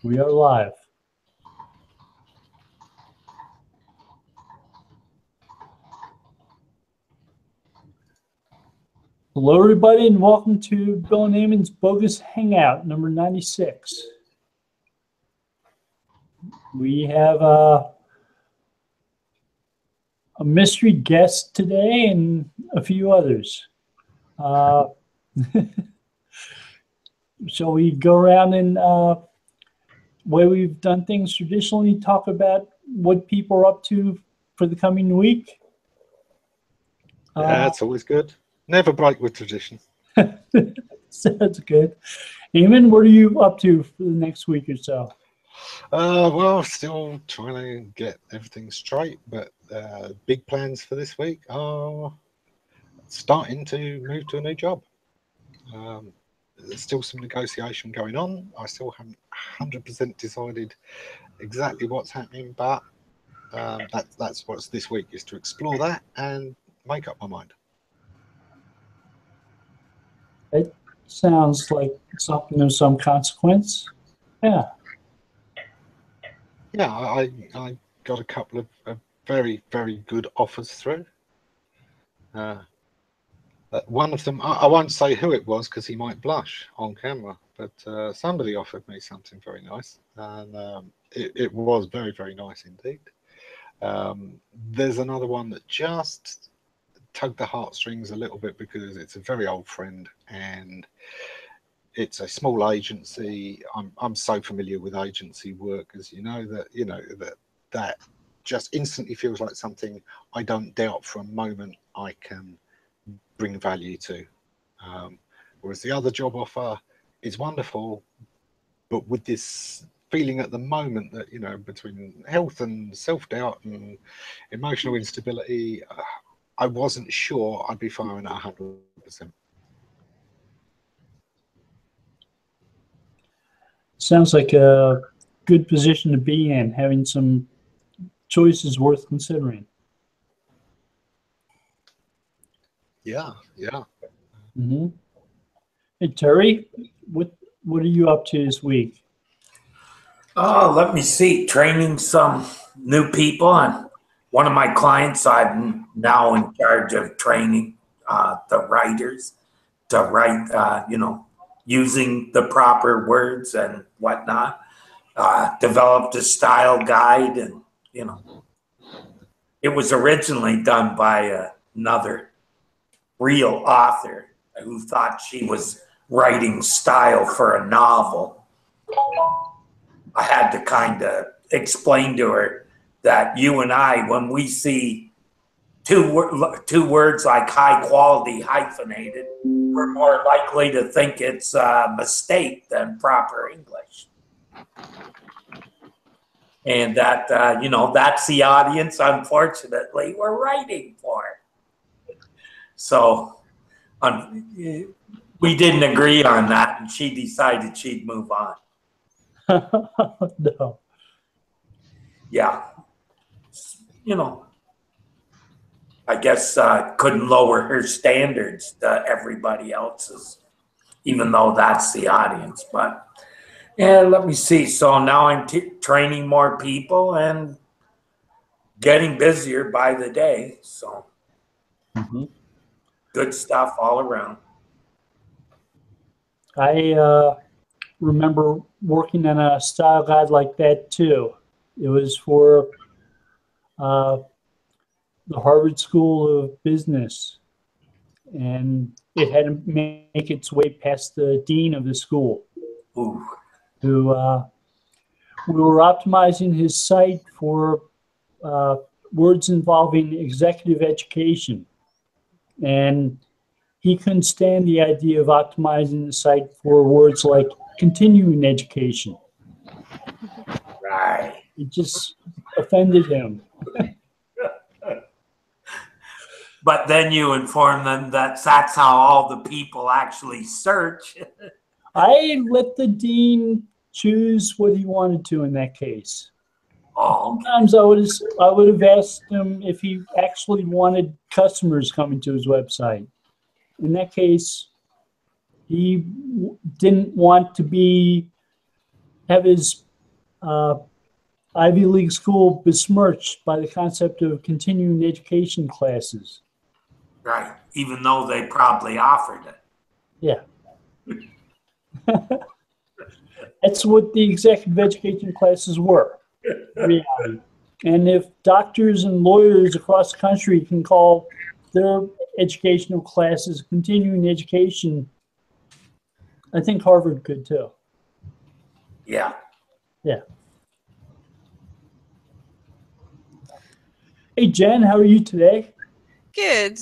We are live. Hello, everybody, and welcome to Bill and Ammon's Bogus Hangout, number 96. We have a mystery guest today and a few others. Shall we go around and way we've done things traditionally, talk about what people are up to for the coming week? Yeah, it's always good. Never break with tradition. Sounds good. Eamon, what are you up to for the next week or so? Well, still trying to get everything straight, but big plans for this week are starting to move to a new job. There's still some negotiation going on. I still haven't 100% decided exactly what's happening, but that's what's this week, is to explore that and make up my mind. It sounds like something of some consequence. Yeah. Yeah, I got a couple of very, very good offers through. One of them, I won't say who it was because he might blush on camera, but somebody offered me something very nice, and it was very, very nice indeed. There's another one that just tugged the heartstrings a little bit because it's a very old friend and it's a small agency. I'm so familiar with agency work, as you know, that just instantly feels like something I don't doubt for a moment I can bring value to. Whereas the other job offer is wonderful, but with this feeling at the moment that, between health and self-doubt and emotional instability, I wasn't sure I'd be firing at 100%. Sounds like a good position to be in, having some choices worth considering. Yeah. Mm-hmm. Hey, Terry, what are you up to this week? Oh, let me see. Training some new people, and one of my clients, I'm now in charge of training the writers to write, using the proper words and whatnot. Developed a style guide, and it was originally done by another real author who thought she was writing style for a novel. I had to kind of explain to her that you and I, when we see two words like high quality hyphenated, we're more likely to think it's a mistake than proper English. And that, that's the audience, unfortunately, we're writing for. So we didn't agree on that, and she decided she'd move on. No. Yeah. I guess couldn't lower her standards to everybody else's, even though that's the audience. But yeah, let me see. So now I'm training more people and getting busier by the day. So good stuff all around. I remember working on a style guide like that too. It was for the Harvard School of Business, and it had to make its way past the dean of the school. Ooh. Who we were optimizing his site for words involving executive education, and he couldn't stand the idea of optimizing the site for words like continuing education. Right. It just offended him. But then you inform them that that's how all the people actually search. I let the dean choose what he wanted to in that case. Oh, okay. Sometimes I would have asked him if he actually wanted customers coming to his website. In that case, he didn't want to have his Ivy League school besmirched by the concept of continuing education classes. Right. Even though they probably offered it. Yeah. That's what the executive education classes were, reality. And if doctors and lawyers across the country can call their educational classes continuing education, I think Harvard could too. Yeah. Yeah. Hey, Jen, how are you today? Good.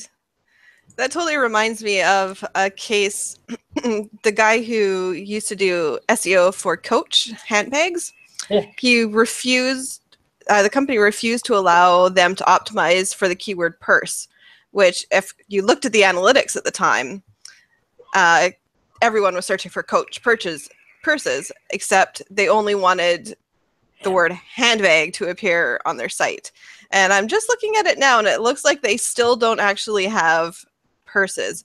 That totally reminds me of a case. The guy who used to do SEO for Coach handbags, Yeah. he refused, the company refused to allow them to optimize for the keyword purse, which if you looked at the analytics at the time, everyone was searching for Coach purses, except they only wanted the word handbag to appear on their site. And I'm just looking at it now, and it looks like they still don't actually have purses.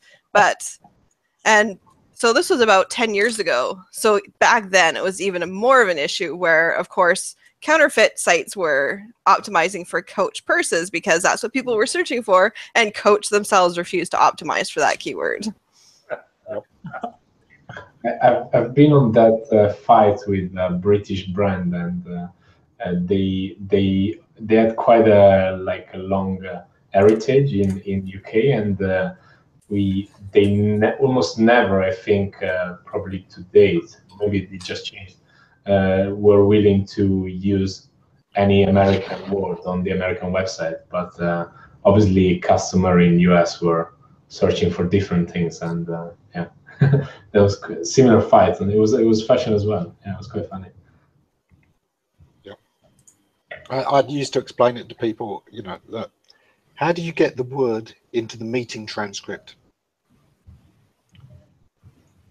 And so this was about 10 years ago. So back then, it was even more of an issue where, of course, counterfeit sites were optimizing for Coach purses because that's what people were searching for, and Coach themselves refused to optimize for that keyword. I've been on that fight with a British brand, and they had quite a long heritage in UK, and almost never, I think, probably to date, maybe it just changed, were willing to use any American word on the American website, but obviously customer in US were searching for different things, and yeah. There was a similar fight, and it was fashion as well. Yeah, it was quite funny. Yeah, I used to explain it to people. That how do you get the word into the meeting transcript?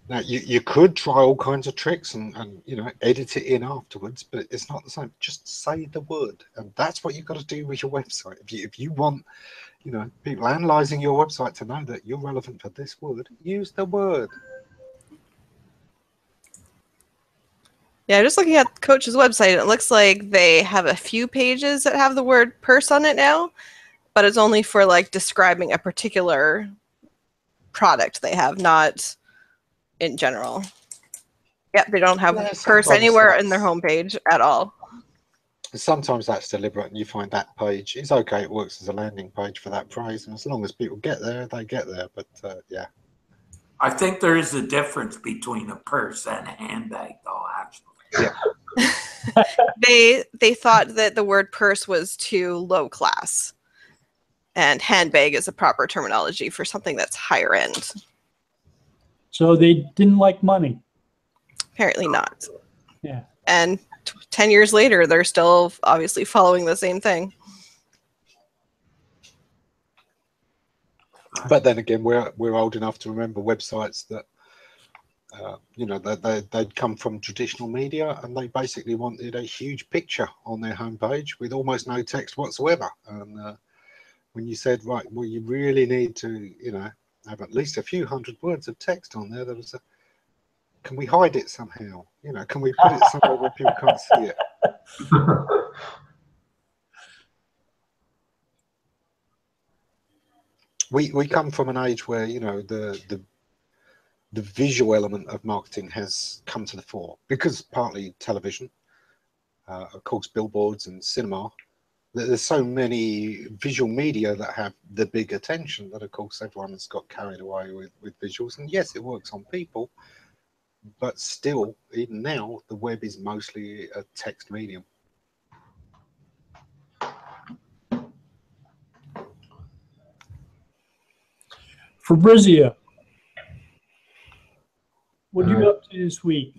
Now you could try all kinds of tricks and edit it in afterwards, but it's not the same. Just say the word, and that's what you've got to do with your website. If you want people analyzing your website to know that you're relevant for this word, use the word. Yeah, just looking at Coach's website, it looks like they have a few pages that have the word purse on it now, but it's only for describing a particular product they have, not in general. Yep, they don't have purse anywhere in their homepage at all. Sometimes that's deliberate, and you find that page, it's okay, it works as a landing page for that phrase, and as long as people get there, they get there. But yeah. I think there is a difference between a purse and a handbag, though, actually. Yeah. They thought that the word purse was too low class, and handbag is a proper terminology for something that's higher end. So they didn't like money. Apparently not. Yeah. And 10 years later, they're still obviously following the same thing. But then again, we're old enough to remember websites that they'd come from traditional media, and they basically wanted a huge picture on their homepage with almost no text whatsoever. And when you said, right, well, you really need to have at least a few hundred words of text on there, was can we hide it somehow? Can we put it somewhere where people can't see it? We come from an age where the visual element of marketing has come to the fore, because partly television, of course, billboards and cinema. There's so many visual media that have the big attention that, of course, everyone's got carried away with visuals. And yes, it works on people, but still, even now, the web is mostly a text medium. Fabrizio, what are you up to this week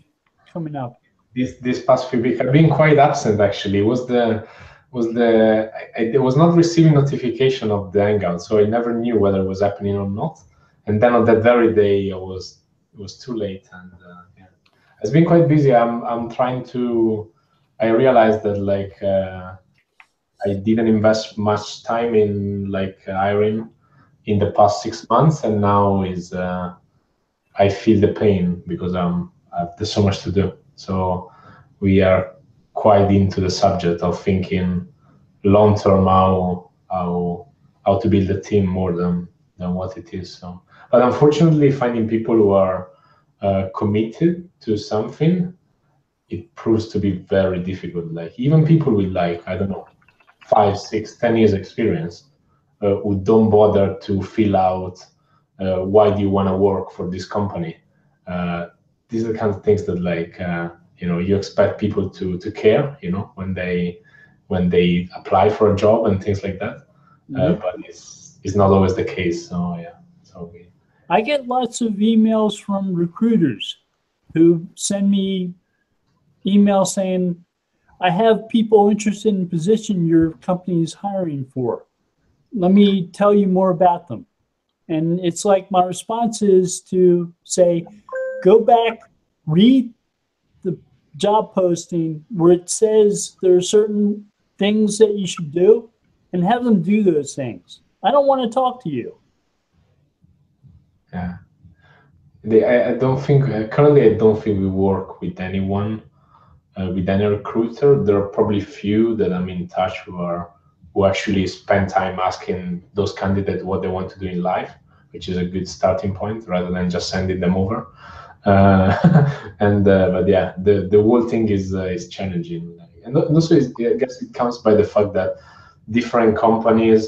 coming up? This past few weeks, I've been quite absent actually. I was not receiving notification of the Hangout, so I never knew whether it was happening or not. And then on that very day, it was too late, and yeah, it's been quite busy. I'm trying to. I realized that I didn't invest much time in hiring in the past 6 months, and now I feel the pain because there's so much to do. So we are quite into the subject of thinking long term how to build a team more than what it is. So, but unfortunately, finding people who are committed to something, it proves to be very difficult. Like even people with like, I don't know, 5, 6, 10 years experience who don't bother to fill out why do you want to work for this company. These are the kind of things that like you expect people to care, when they apply for a job and things like that. But it's not always the case. So yeah. I get lots of emails from recruiters who send me emails saying, I have people interested in the position your company is hiring for. Let me tell you more about them. And it's like my response is to say, go back, read the job posting where it says there are certain things that you should do and have them do those things. I don't want to talk to you. Yeah. I don't think, currently I don't think we work with anyone, with any recruiter. There are probably few that I'm in touch who actually spend time asking those candidates what they want to do in life, which is a good starting point rather than just sending them over. But yeah, the whole thing is challenging, and also I guess it comes by the fact that different companies.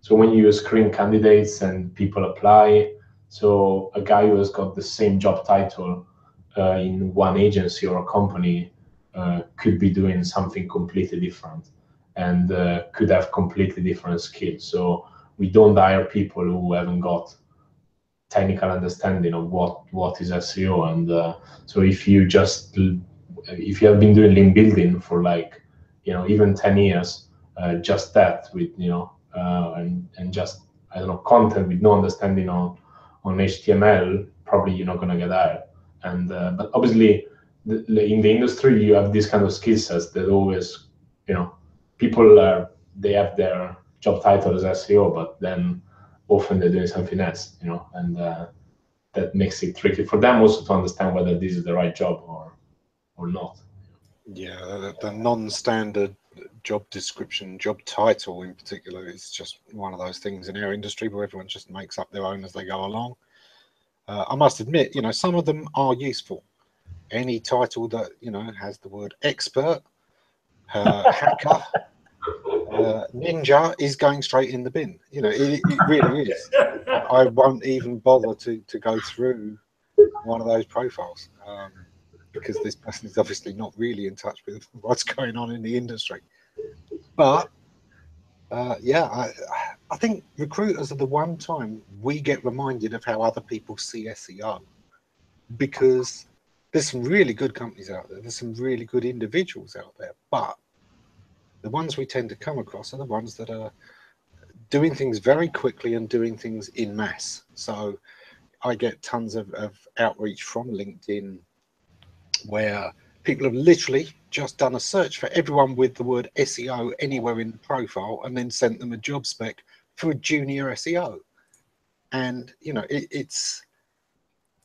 So when you screen candidates and people apply, so a guy who has got the same job title in one agency or a company could be doing something completely different and could have completely different skills. So we don't hire people who haven't got technical understanding of what is SEO. And so if you have been doing link building for like even 10 years, just that with and just I don't know, content with no understanding on HTML, probably you're not going to get hired. And but obviously in the industry you have these kind of skill sets that always people they have their job title as SEO, but then often they're doing something else, and that makes it tricky for them also to understand whether this is the right job or not. Yeah, the non-standard job description, job title in particular, is just one of those things in our industry where everyone just makes up their own as they go along. I must admit, some of them are useful. Any title that has the word expert, hacker, ninja is going straight in the bin. It really is. I won't even bother to go through one of those profiles because this person is obviously not really in touch with what's going on in the industry. But yeah, I think recruiters are the one time we get reminded of how other people see SEO, because there's some really good companies out there. There's some really good individuals out there, but the ones we tend to come across are the ones that are doing things very quickly and doing things in mass. So I get tons of outreach from LinkedIn where people have literally just done a search for everyone with the word SEO anywhere in the profile and then sent them a job spec for a junior SEO. And,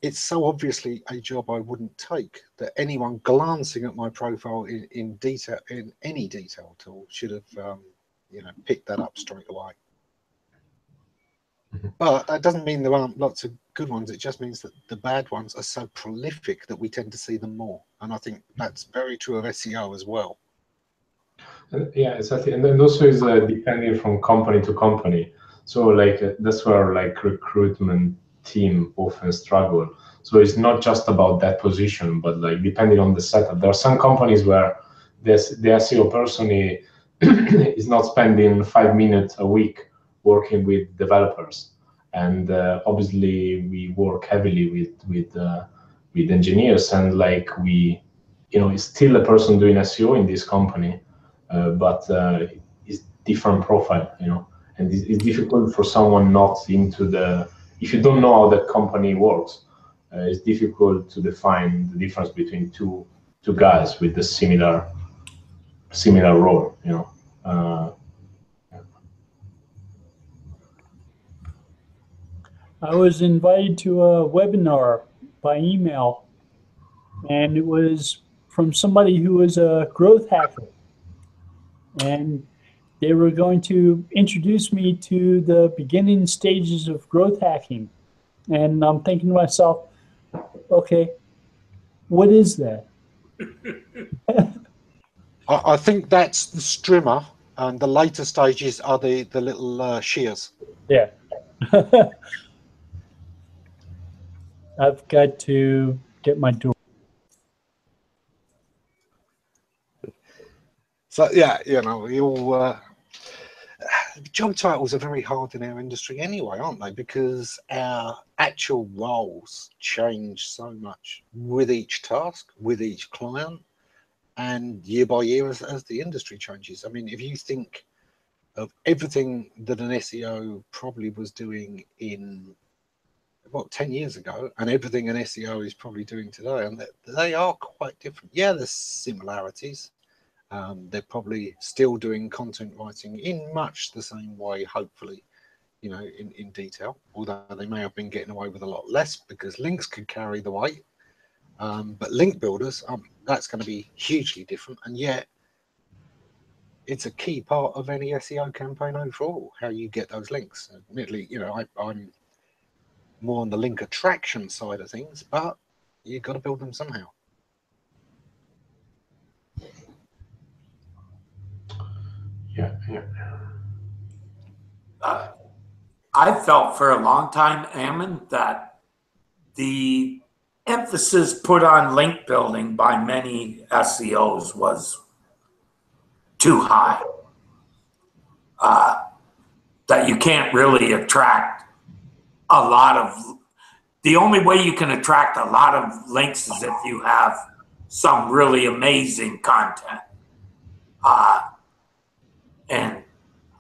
it's so obviously a job I wouldn't take that anyone glancing at my profile in detail, in any detail tool, should have, picked that up straight away. But that doesn't mean there aren't lots of good ones. It just means that the bad ones are so prolific that we tend to see them more. And I think that's very true of SEO as well. Yeah, exactly. And then also is depending from company to company. So like that's where like recruitment team often struggle. So it's not just about that position, but like depending on the setup. There are some companies where the SEO person is not spending 5 minutes a week working with developers. And obviously we work heavily with engineers, and like it's still a person doing SEO in this company, but it's different profile, and it's difficult for someone not into if you don't know how the company works, it's difficult to define the difference between two guys with the similar role, I was invited to a webinar by email, and it was from somebody who was a growth hacker, and they were going to introduce me to the beginning stages of growth hacking. And I'm thinking to myself, okay, what is that? I think that's the strimmer, and the later stages are the little shears. Yeah. I've got to get my door. So yeah, you know, you'll job titles are very hard in our industry anyway, aren't they? Because our actual roles change so much with each task, with each client, and year by year as the industry changes. I mean, if you think of everything that an SEO probably was doing in, what, 10 years ago, and everything an SEO is probably doing today, and they are quite different. Yeah, there's similarities. They're probably still doing content writing in much the same way, hopefully, you know, in detail, although they may have been getting away with a lot less because links could carry the weight. But link builders, that's going to be hugely different. And yet, it's a key part of any SEO campaign overall, how you get those links. Admittedly, you know, I'm more on the link attraction side of things, but you've got to build them somehow. Yeah. I felt for a long time, Ammon, that the emphasis put on link building by many SEOs was too high. That you can't really attract a lot of, the only way you can attract a lot of links is if you have some really amazing content. And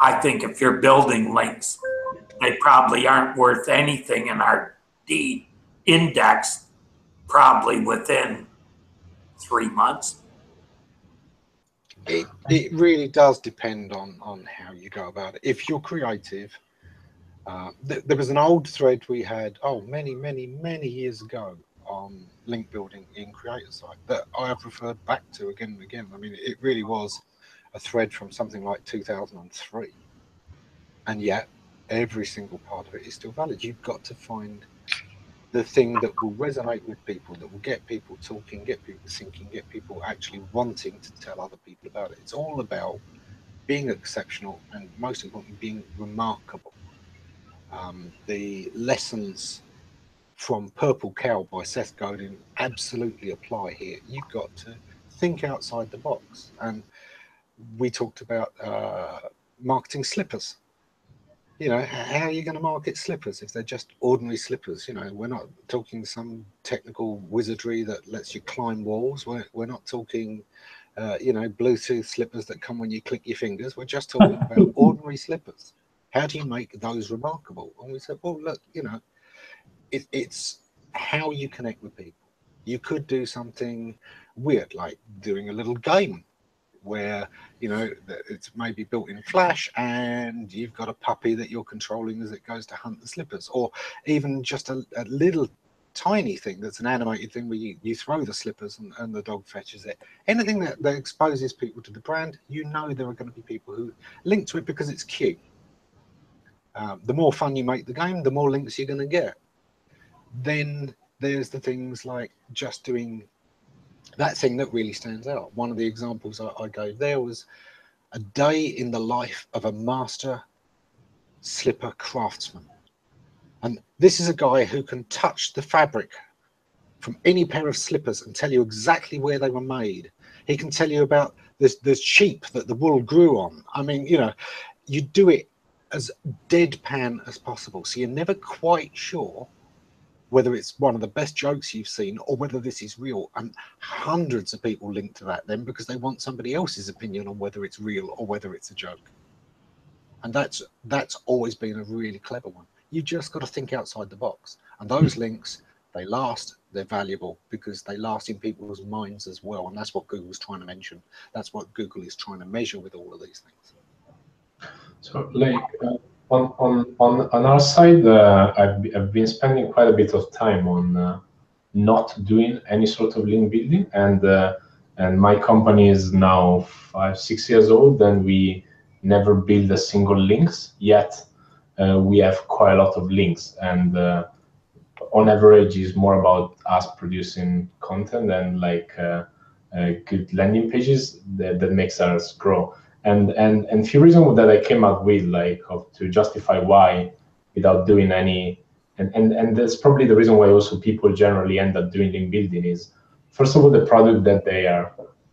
I think if you're building links, they probably aren't worth anything and are de-indexed probably within 3 months. It really does depend on how you go about it. If you're creative, there was an old thread we had, many years ago on link building in Creator Site that I have referred back to again and again. I mean, it really was a thread from something like 2003. And yet, every single part of it is still valid. You've got to find the thing that will resonate with people, that will get people talking, get people thinking, get people actually wanting to tell other people about it. It's all about being exceptional and, most importantly, being remarkable. The lessons from Purple Cow by Seth Godin absolutely apply here. You've got to think outside the box. And we talked about marketing slippers. You know, how are you going to market slippers if they're just ordinary slippers? You know, we're not talking some technical wizardry that lets you climb walls. We're not talking, you know, Bluetooth slippers that come when you click your fingers. We're just talking about ordinary slippers. How do you make those remarkable? And we said, well, look, you know, it's how you connect with people. You could do something weird, like doing a little game where, you know, it's maybe built in Flash and you've got a puppy that you're controlling as it goes to hunt the slippers, or even just a little tiny thing that's an animated thing where you throw the slippers and the dog fetches it. Anything that exposes people to the brand, you know there are going to be people who link to it because it's cute. The more fun you make the game, the more links you're going to get. Then there's the things like just doing that thing that really stands out. One of the examples I gave there was a day in the life of a master slipper craftsman. And this is a guy who can touch the fabric from any pair of slippers and tell you exactly where they were made. He can tell you about the sheep that the wool grew on. I mean, you know, you do it as deadpan as possible. So you're never quite sure whether it's one of the best jokes you've seen or whether this is real. And hundreds of people link to that then because they want somebody else's opinion on whether it's real or whether it's a joke. And that's always been a really clever one. You just got to think outside the box. And those links, they last, they're valuable because they last in people's minds as well. And that's what Google's trying to mention. That's what Google is trying to measure with all of these things. So, like, on our side, I've been spending quite a bit of time on not doing any sort of link building, and And my company is now 5-6 years old, and we never build a single links yet. We have quite a lot of links, and on average is more about us producing content and like good landing pages that makes us grow. And few reasons that I came up with, like to justify why without doing any, and that's probably the reason why also people generally end up doing link building is, first of all, the product that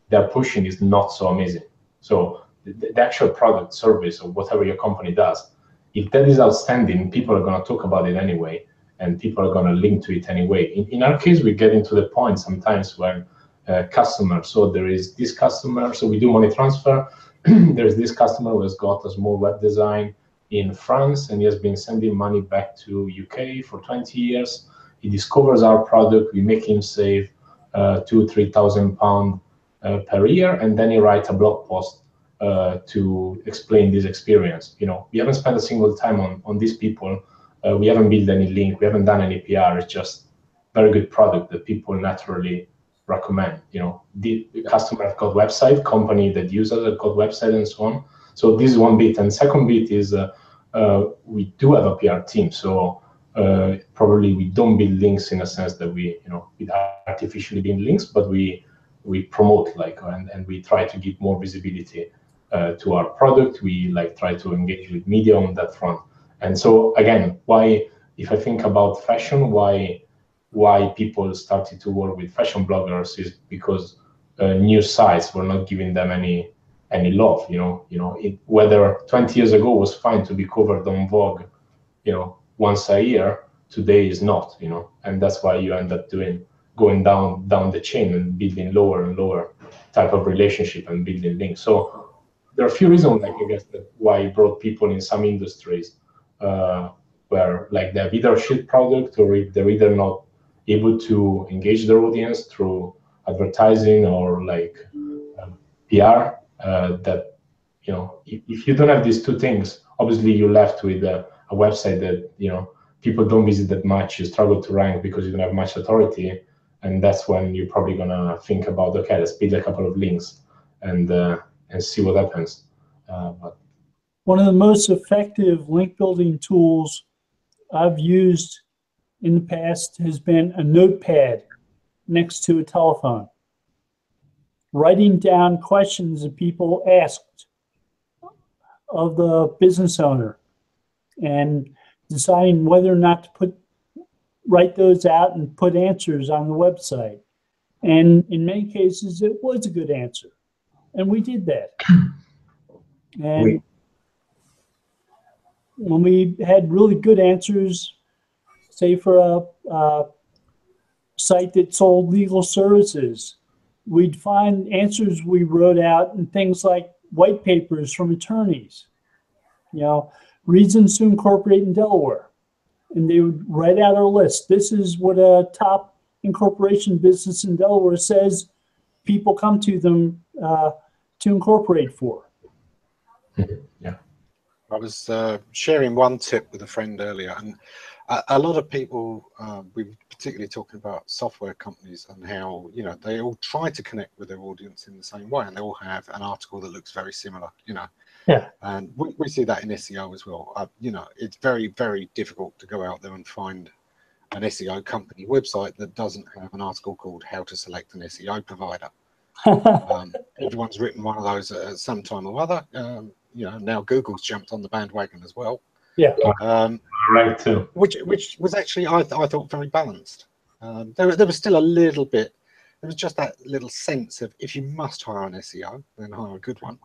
they're pushing is not so amazing. So the actual product, service, or whatever your company does, if that is outstanding, people are going to talk about it anyway, and people are going to link to it anyway. In our case, we get into the point sometimes when customers, so there is this customer, so we do money transfer. There's this customer who has got a small web design in France, and he has been sending money back to UK for 20 years. He discovers our product, we make him save £2,000-3,000 per year, and then he writes a blog post to explain this experience. You know, we haven't spent a single time on these people. We haven't built any link. We haven't done any PR. It's just very good product that people naturally recommend. You know, the customer have got website, company that uses have got website, and so on. So this is one bit. And second bit is we do have a PR team. So probably we don't build links in a sense that we artificially build links, but we promote and we try to give more visibility to our product. We try to engage with media on that front. And so again, why, if I think about fashion, why people started to work with fashion bloggers is because news sites were not giving them any love. Whether 20 years ago was fine to be covered on Vogue, once a year, today is not. And that's why you end up going down the chain and building lower and lower type of relationship and building links. So there are a few reasons, I guess, that why it brought people in some industries where they have either a shit product, or if they're either not able to engage their audience through advertising or PR, that if you don't have these two things, obviously you're left with a website that people don't visit that much. You struggle to rank because you don't have much authority, and that's when you're probably gonna think about, okay, let's build a couple of links and see what happens. But one of the most effective link building tools I've used in the past has been a notepad next to a telephone. Writing down questions that people asked of the business owner and deciding whether or not to write those out and put answers on the website. And in many cases, it was a good answer. And we did that. And when we had really good answers, say for a site that sold legal services, we'd find answers we wrote out in things like white papers from attorneys, reasons to incorporate in Delaware. And they would write out our list. This is what a top incorporation business in Delaware says people come to them to incorporate for. Yeah. I was sharing one tip with a friend earlier, and a lot of people, we were particularly talking about software companies and how, they all try to connect with their audience in the same way, and they all have an article that looks very similar, Yeah. And we see that in SEO as well. It's very, very difficult to go out there and find an SEO company website that doesn't have an article called How to Select an SEO Provider. Everyone's written one of those at some time or other. Now Google's jumped on the bandwagon as well. Yeah. Right too. Which was actually, I thought, very balanced. There was still a little bit. There was just that little sense of, if you must hire an SEO, then hire a good one.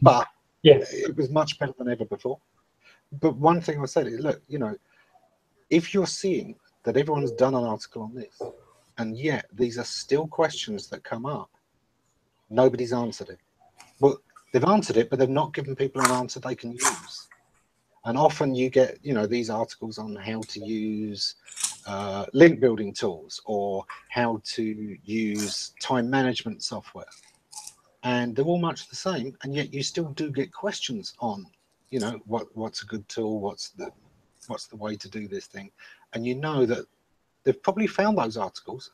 But it was much better than ever before. But one thing I said is, look, if you're seeing that everyone's done an article on this, and yet these are still questions that come up, nobody's answered it. Well, they've answered it, but they've not given people an answer they can use. And often you get, these articles on how to use link building tools, or how to use time management software. And they're all much the same, and yet you still do get questions on, what's a good tool, what's the way to do this thing. And that they've probably found those articles,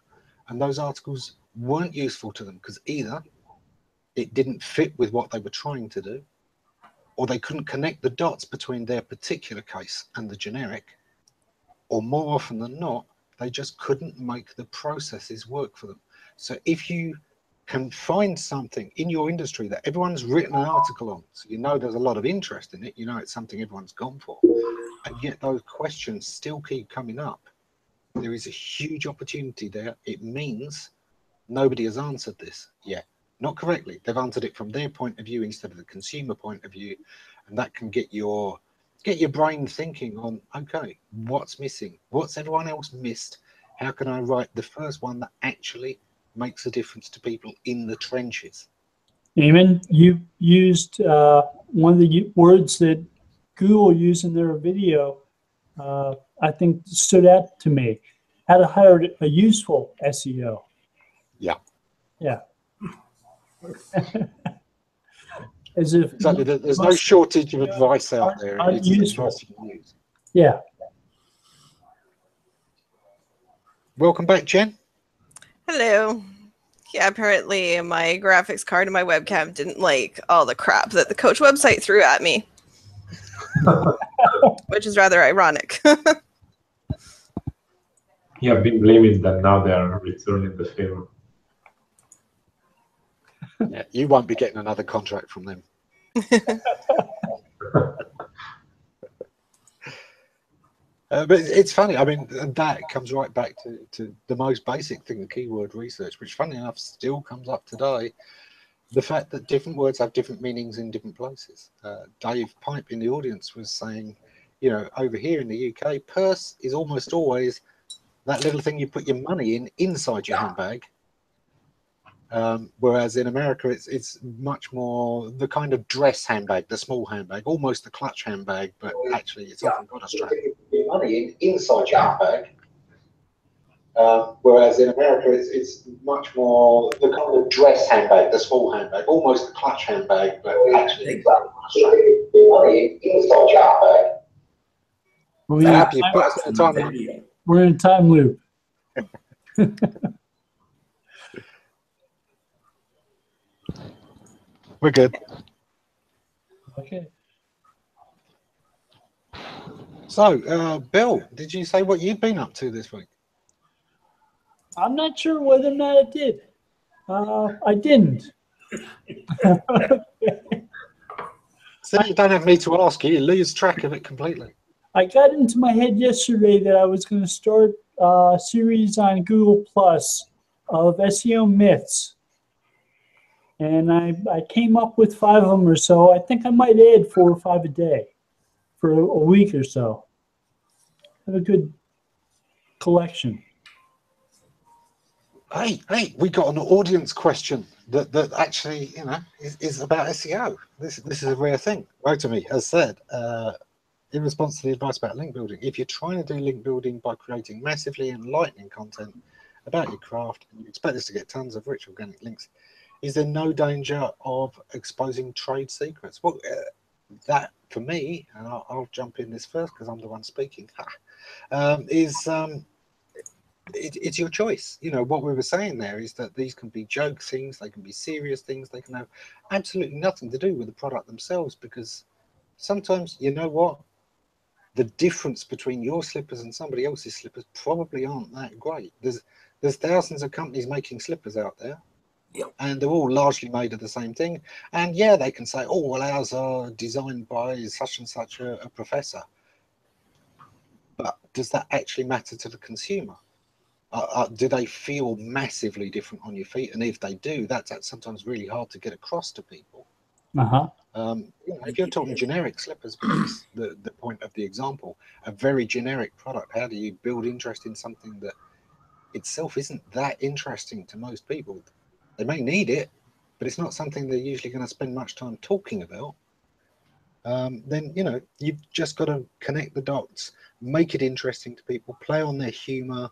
and those articles weren't useful to them because either it didn't fit with what they were trying to do, or they couldn't connect the dots between their particular case and the generic, or more often than not, they just couldn't make the processes work for them. So if you can find something in your industry that everyone's written an article on, so you know there's a lot of interest in it, you know it's something everyone's gone for, and yet those questions still keep coming up, there is a huge opportunity there. It means nobody has answered this yet. Not correctly. They've answered it from their point of view instead of the consumer point of view, and that can get your brain thinking on, okay, what's missing? What's everyone else missed? How can I write the first one that actually makes a difference to people in the trenches? Ammon, you used one of the words that Google used in their video, I think stood out to me. How to hire a useful SEO. Yeah. Yeah. As if Exactly. There's no shortage of advice out there. It's useful. advice you can use. Yeah. Welcome back, Jen. Hello. Yeah, apparently my graphics card and my webcam didn't like all the crap that the coach website threw at me, which is rather ironic. You have been blaming them, now they are returning the favor. Yeah, you won't be getting another contract from them. But it's funny. I mean, that comes right back to the most basic thing, the keyword research, which, funny enough, still comes up today. The fact that different words have different meanings in different places. Dave Pipe in the audience was saying, you know, over here in the UK, purse is almost always that little thing you put your money in inside your handbag. Whereas in America, it's much more the kind of dress handbag, the small handbag, almost the clutch handbag, but actually it's often got a strap. Your money inside your handbag. Whereas in America, it's much more the kind of dress handbag, the small handbag, almost the clutch handbag, but actually it's got a strap. Your money inside your handbag. We're in a time loop. We're good. Okay. So, Bill, did you say what you've been up to this week? I'm not sure whether or not I did. I didn't. So you don't have me to ask you lose track of it completely. I got into my head yesterday that I was going to start a series on Google Plus of SEO myths. And I came up with 5 of them or so. I think I might add 4 or 5 a day for a week or so. Have a good collection. Hey, we got an audience question that actually, you know, is about SEO. This is a rare thing. Wrote to me, has said, in response to the advice about link building, if you're trying to do link building by creating massively enlightening content about your craft, and you expect this to get tons of rich organic links, is there no danger of exposing trade secrets? Well, that for me, and I'll jump in this first because I'm the one speaking, it's your choice. You know, what we were saying there is that these can be joke things, they can be serious things, they can have absolutely nothing to do with the product themselves, because sometimes, you know what, the difference between your slippers and somebody else's slippers probably aren't that great. There's thousands of companies making slippers out there. Yep. And they're all largely made of the same thing. And yeah, they can say, oh, well, ours are designed by such and such a professor. But does that actually matter to the consumer? Do they feel massively different on your feet? And if they do, that's sometimes really hard to get across to people. Uh-huh. You know, if you're talking generic slippers, because the point of the example, a very generic product, how do you build interest in something that itself isn't that interesting to most people? They may need it, but it's not something they're usually going to spend much time talking about. Then, you know, you've just got to connect the dots, make it interesting to people, play on their humor,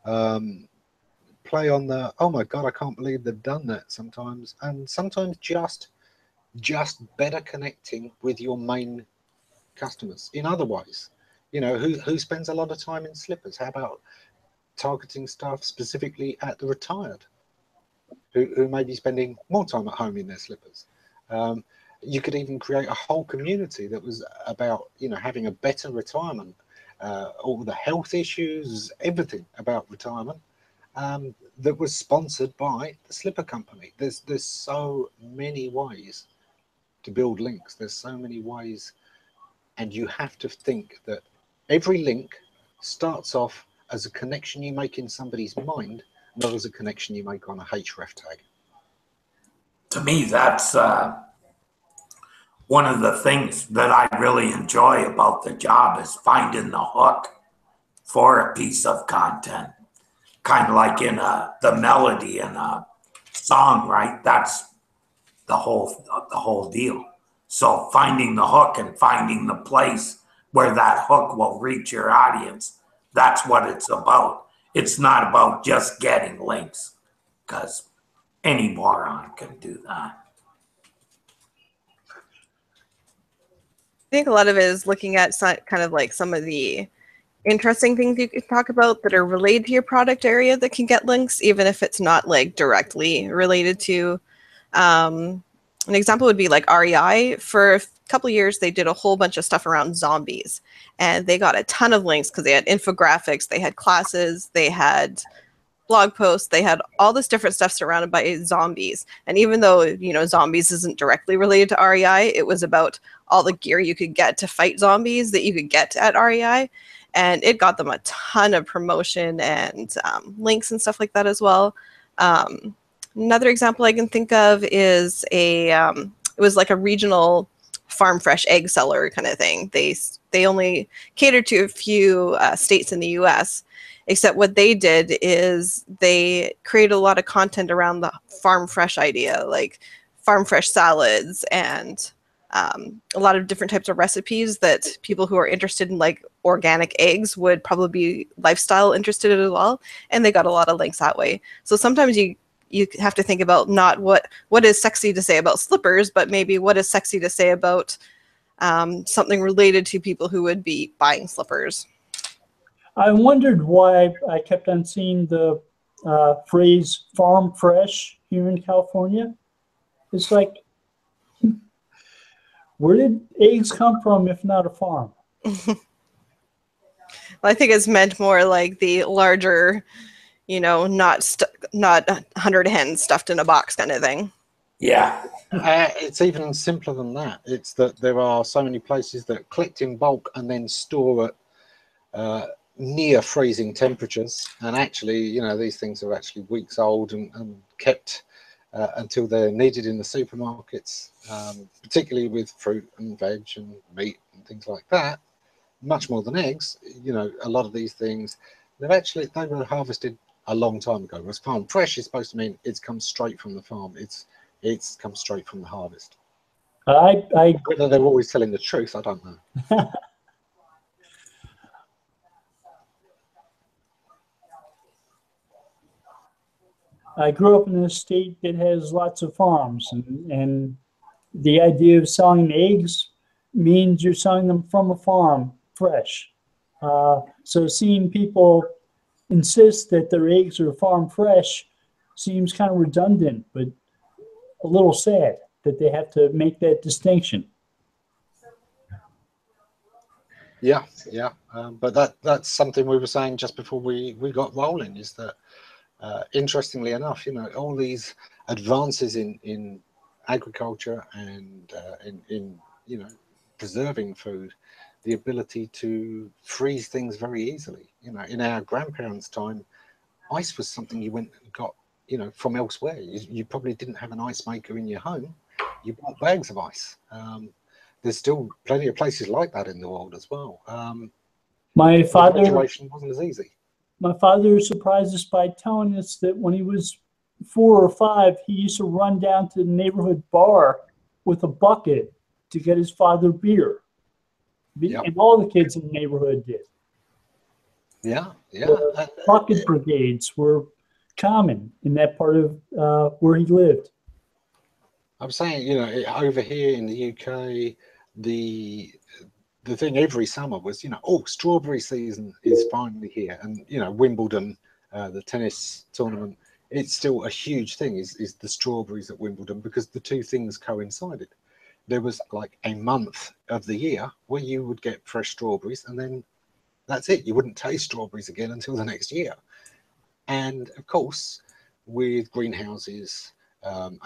play on the, oh my God, I can't believe they've done that sometimes. And sometimes just better connecting with your main customers in other ways. You know, who spends a lot of time in slippers? How about targeting stuff specifically at the retired? who may be spending more time at home in their slippers. You could even create a whole community that was about, you know, having a better retirement, all the health issues, everything about retirement, that was sponsored by the slipper company. There's so many ways to build links. There's so many ways, and you have to think that every link starts off as a connection you make in somebody's mind, not as a connection you make on a href tag. To me, that's one of the things that I really enjoy about the job is finding the hook for a piece of content. Kind of like in the melody in a song, right? That's the whole deal. So finding the hook and finding the place where that hook will reach your audience, that's what it's about. It's not about just getting links, because any moron can do that. I think a lot of it is looking at kind of like some of the interesting things you can talk about that are related to your product area that can get links, even if it's not like directly related to. An example would be like REI. For a couple of years, they did a whole bunch of stuff around zombies, and they got a ton of links because they had infographics, they had classes, they had blog posts, they had all this different stuff surrounded by zombies. And even though, you know, zombies isn't directly related to REI, it was about all the gear you could get to fight zombies that you could get at REI. And it got them a ton of promotion and links and stuff like that as well. Another example I can think of is it was like a regional farm fresh egg seller kind of thing. They only catered to a few states in the US, except what they did is they created a lot of content around the farm fresh idea, like farm fresh salads and a lot of different types of recipes that people who are interested in like organic eggs would probably be lifestyle interested in as well. And they got a lot of links that way. So sometimes you have to think about not what is sexy to say about slippers, but maybe what is sexy to say about something related to people who would be buying slippers. I wondered why I kept on seeing the phrase farm fresh here in California. It's like, where did eggs come from if not a farm? Well, I think it's meant more like the larger, you know, not 100 hens stuffed in a box kind of thing. Yeah. It's even simpler than that. It's that there are so many places that collect in bulk and then store at near freezing temperatures. And actually, you know, these things are actually weeks old and kept until they're needed in the supermarkets, particularly with fruit and veg and meat and things like that, much more than eggs. You know, a lot of these things, they were harvested a long time ago. Whereas farm fresh is supposed to mean it's come straight from the farm. It's come straight from the harvest. Whether they're always telling the truth, I don't know. I grew up in a state that has lots of farms, and the idea of selling eggs means you're selling them from a farm, fresh. So seeing people insist that their eggs are farm fresh seems kind of redundant, but a little sad that they have to make that distinction. Yeah. But that's something we were saying just before we got rolling, is that interestingly enough, you know, all these advances in agriculture and in you know, preserving food, the ability to freeze things very easily. You know, in our grandparents' time, ice was something you went and got, you know, from elsewhere. You probably didn't have an ice maker in your home. You bought bags of ice. There's still plenty of places like that in the world as well. My father Refrigeration wasn't as easy. My father surprised us by telling us that when he was 4 or 5, he used to run down to the neighborhood bar with a bucket to get his father beer. Yep. And all the kids in the neighborhood did. Yeah. Bucket brigades were common in that part of where he lived. I'm saying, you know, over here in the UK, the thing every summer was, you know, oh, strawberry season is finally here. And, you know, Wimbledon, the tennis tournament it's still a huge thing is the strawberries at Wimbledon, because the two things coincided. There was like a month of the year where you would get fresh strawberries, and then that's it. You wouldn't taste strawberries again until the next year. And of course, with greenhouses,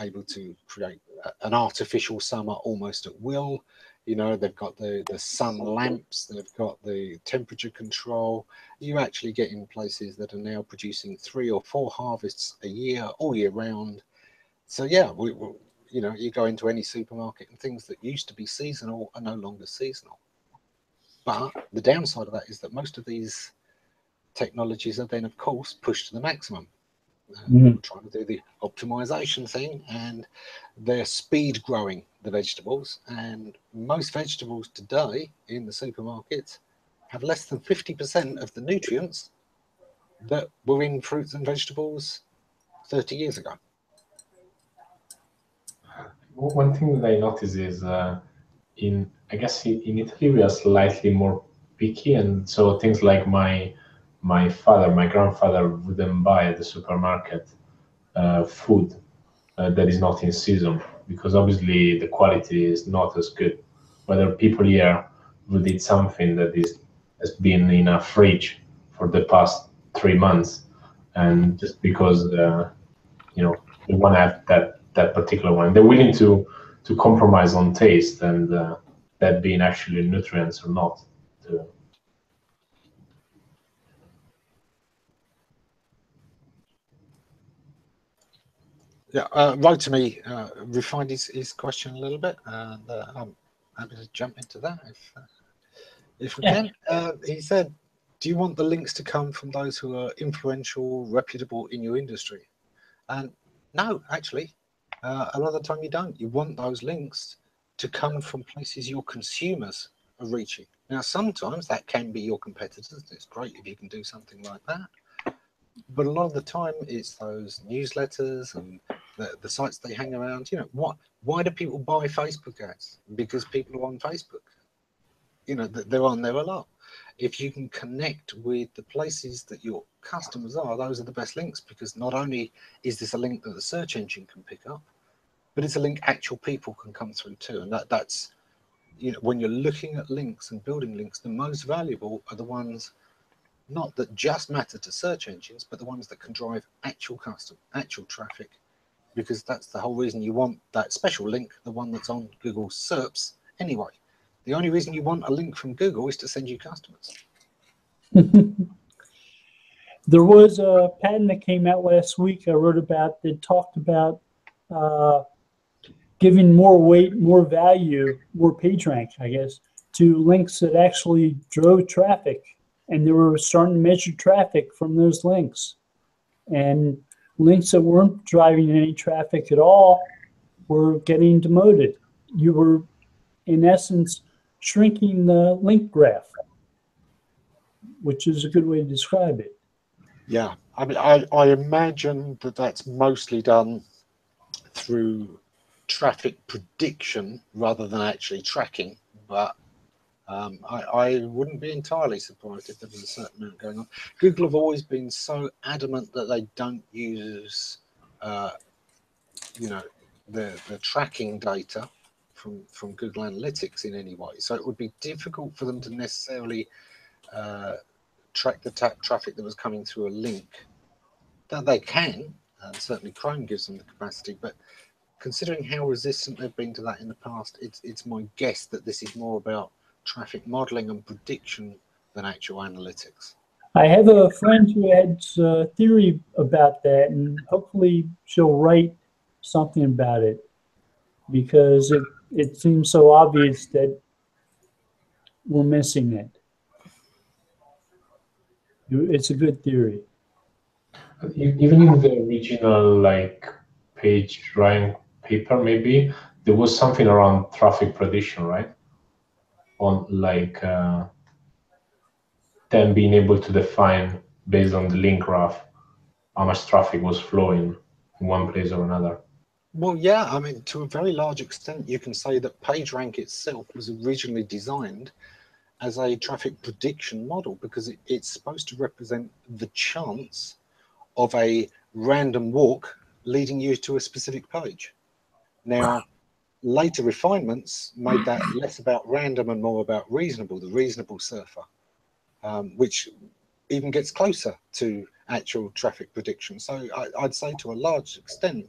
able to create an artificial summer almost at will. You know, they've got the sun lamps, they've got the temperature control. You actually get in places that are now producing 3 or 4 harvests a year, all year round. So yeah, you know, you go into any supermarket and things that used to be seasonal are no longer seasonal. But the downside of that is that most of these technologies are then, of course, pushed to the maximum. People trying to do the optimization thing, and they're speed growing the vegetables. And most vegetables today in the supermarkets have less than 50% of the nutrients that were in fruits and vegetables 30 years ago. One thing that I notice is I guess in Italy we are slightly more picky, and so things like my grandfather wouldn't buy at the supermarket food that is not in season, because obviously the quality is not as good. Whether people here would eat something that has been in a fridge for the past 3 months, and just because you know, they want to have that particular one, they're willing to compromise on taste and that being actually nutrients or not. Yeah, Rotimi refined his question a little bit, and I'm happy to jump into that if we can. He said, do you want the links to come from those who are influential, reputable in your industry? And no, actually, a lot of the time you don't. You want those links to come from places your consumers are reaching. Now, sometimes that can be your competitors. It's great if you can do something like that. But a lot of the time, it's those newsletters and the sites they hang around. You know, why do people buy Facebook ads? Because people are on Facebook. You know, they're on there a lot. If you can connect with the places that your customers are, those are the best links, because not only is this a link that the search engine can pick up, but it's a link actual people can come through too. And that's, you know, when you're looking at links and building links, the most valuable are the ones not that just matter to search engines, but the ones that can drive actual traffic, because that's the whole reason you want that special link, the one that's on Google SERPs anyway. The only reason you want a link from Google is to send you customers. There was a patent that came out last week I wrote about that talked about giving more weight, more value, more page rank, I guess, to links that actually drove traffic. And they were starting to measure traffic from those links. And links that weren't driving any traffic at all were getting demoted. You were, in essence, shrinking the link graph, which is a good way to describe it. Yeah, I mean, I imagine that that's mostly done through traffic prediction rather than actually tracking, but I wouldn't be entirely surprised if there was a certain amount going on. Google have always been so adamant that they don't use, you know, the tracking data from Google Analytics in any way. So it would be difficult for them to necessarily track the traffic that was coming through a link. That they can, and certainly Chrome gives them the capacity, but considering how resistant they've been to that in the past, it's my guess that this is more about traffic modeling and prediction than actual analytics. I have a friend who has a theory about that, and hopefully she'll write something about it, because it seems so obvious that we're missing it. It's a good theory. Even in the original like page rank paper, maybe there was something around traffic prediction, right? On like them being able to define based on the link graph how much traffic was flowing in one place or another. Well, yeah, I mean, to a very large extent, you can say that PageRank itself was originally designed as a traffic prediction model, because it's supposed to represent the chance of a random walk leading you to a specific page. Now, later refinements made that less about random and more about reasonable, the reasonable surfer, which even gets closer to actual traffic prediction. So I'd say to a large extent,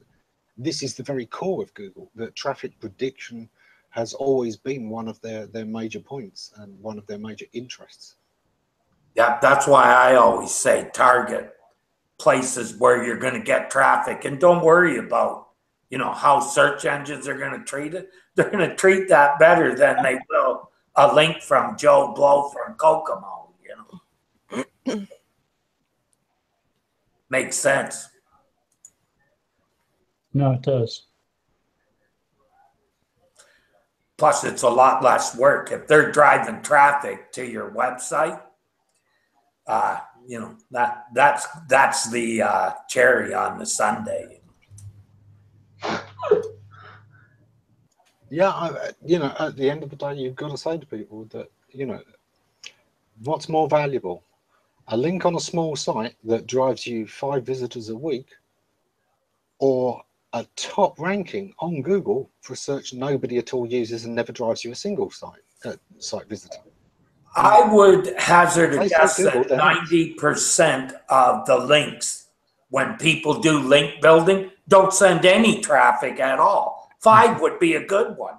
this is the very core of Google, that traffic prediction has always been one of their major points and one of their major interests. Yeah, that's why I always say target places where you're going to get traffic, and don't worry about, you know, how search engines are going to treat it. They're going to treat that better than they will a link from Joe Blow from Kokomo, you know. Makes sense. No, it does. Plus, it's a lot less work. If they're driving traffic to your website, you know, that's the cherry on the sundae. Yeah, you know, at the end of the day, you've got to say to people that, you know, what's more valuable? A link on a small site that drives you 5 visitors a week, or a top ranking on Google for a search nobody at all uses and never drives you a single site visitor? I would hazard a guess Google, that 90% of the links, when people do link building, don't send any traffic at all. 5 would be a good one.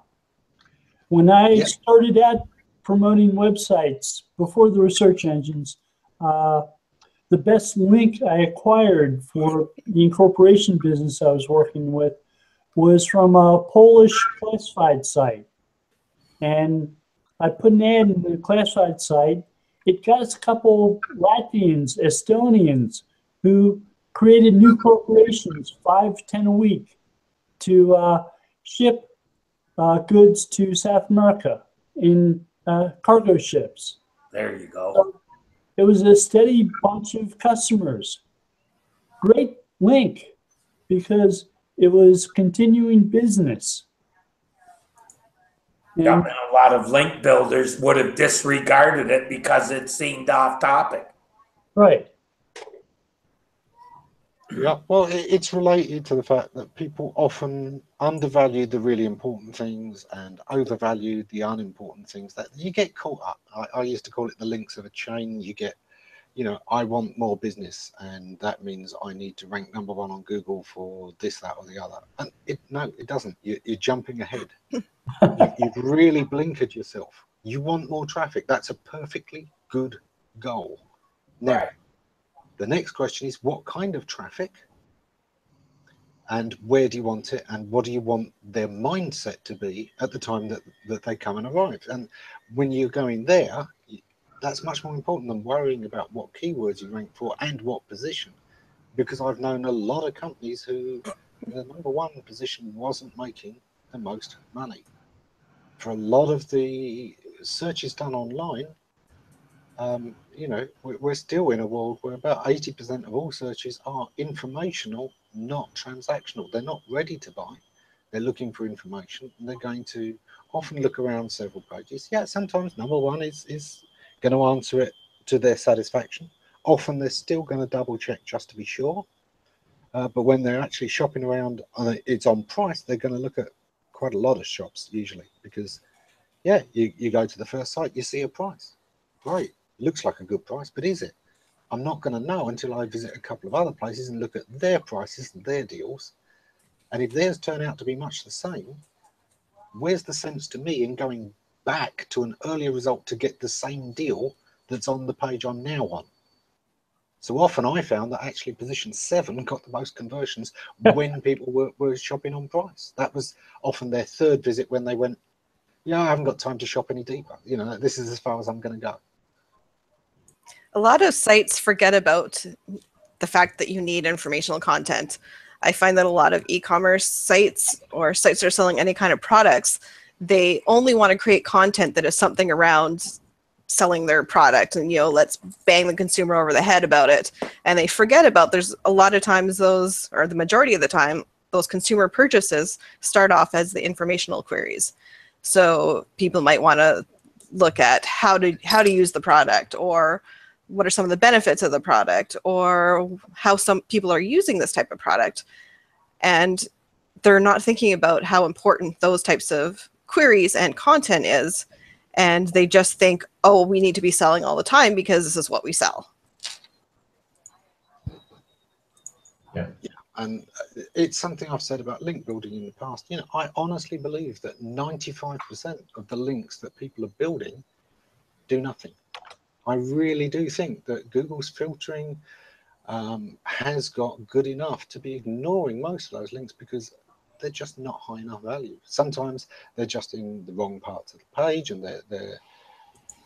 When I started out promoting websites before there were search engines, the best link I acquired for the incorporation business I was working with was from a Polish classified site. And I put an ad in the classified site. It got us a couple Latvians, Estonians, who created new corporations, 5, 10 a week, to ship goods to South America in cargo ships. There you go. So it was a steady bunch of customers. Great link, because it was continuing business. And a lot of link builders would have disregarded it because it seemed off topic. Right. Yeah, well, it's related to the fact that people often undervalue the really important things and overvalue the unimportant things. That you get caught up. I used to call it the links of a chain. You get, you know, I want more business, and that means I need to rank #1 on Google for this, that, or the other. And no, it doesn't. You're jumping ahead. You've really blinkered yourself. You want more traffic. That's a perfectly good goal. Now, the next question is, what kind of traffic, and where do you want it, and what do you want their mindset to be at the time that they come and arrive? And when you're going there, that's much more important than worrying about what keywords you rank for and what position, because I've known a lot of companies who the #1 position wasn't making the most money. For a lot of the searches done online, you know, we're still in a world where about 80% of all searches are informational, not transactional. They're not ready to buy. They're looking for information, and they're going to often look around several pages. Yeah, sometimes #1 is going to answer it to their satisfaction. Often they're still going to double check just to be sure. But when they're actually shopping around, it's on price, they're going to look at quite a lot of shops usually, because yeah, you go to the first site, you see a price. Great, looks like a good price, but is it? I'm not going to know until I visit a couple of other places and look at their prices and their deals. And if theirs turn out to be much the same, where's the sense to me in going back to an earlier result to get the same deal that's on the page I'm now on? So often I found that actually position 7 got the most conversions when people were shopping on price. That was often their 3rd visit, when they went, yeah, I haven't got time to shop any deeper. You know, this is as far as I'm going to go. A lot of sites forget about the fact that you need informational content. I find that a lot of e-commerce sites, or sites that are selling any kind of products, they only want to create content that is something around selling their product, and, you know, let's bang the consumer over the head about it. And they forget about, there's a lot of times those, or the majority of the time, those consumer purchases start off as the informational queries. So people might want to look at how to use the product, or what are some of the benefits of the product, or how some people are using this type of product. And they're not thinking about how important those types of queries and content is. And they just think, oh, we need to be selling all the time because this is what we sell. Yeah, and it's something I've said about link building in the past. You know, I honestly believe that 95% of the links that people are building do nothing. I really do think that Google's filtering has got good enough to be ignoring most of those links because they're just not high enough value. Sometimes they're just in the wrong parts of the page, and they're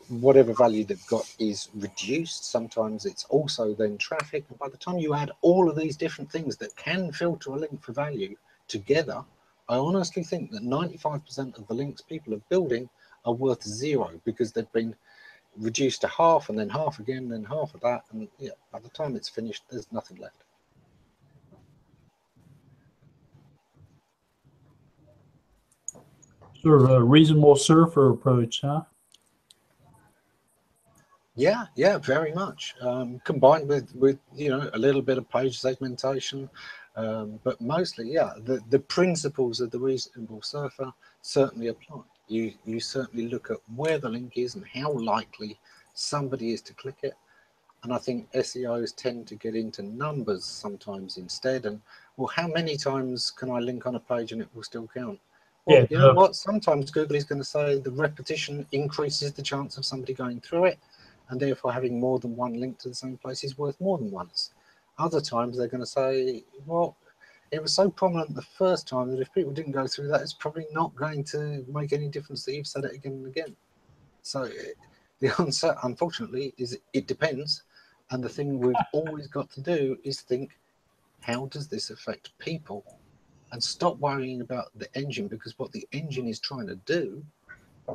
whatever value they've got is reduced. Sometimes it's also then traffic. And by the time you add all of these different things that can filter a link for value together, I honestly think that 95% of the links people are building are worth zero because they've been reduced to half, and then half again, then half of that. And yeah, by the time it's finished, there's nothing left. Sort of a reasonable surfer approach, huh? Yeah, yeah, very much. Combined with you know, a little bit of page segmentation, but mostly, yeah, the principles of the reasonable surfer certainly apply. You certainly look at where the link is and how likely somebody is to click it. And I think SEOs tend to get into numbers sometimes instead. And well, how many times can I link on a page and it will still count? Well, Yeah, you know what? Sometimes Google is going to say the repetition increases the chance of somebody going through it, and therefore having more than one link to the same place is worth more than once. Other times they're going to say, well, it was so prominent the first time that if people didn't go through that, it's probably not going to make any difference that you've said it again and again. So the answer, unfortunately, is it depends. And the thing we've always got to do is think, how does this affect people? And stop worrying about the engine, because what the engine is trying to do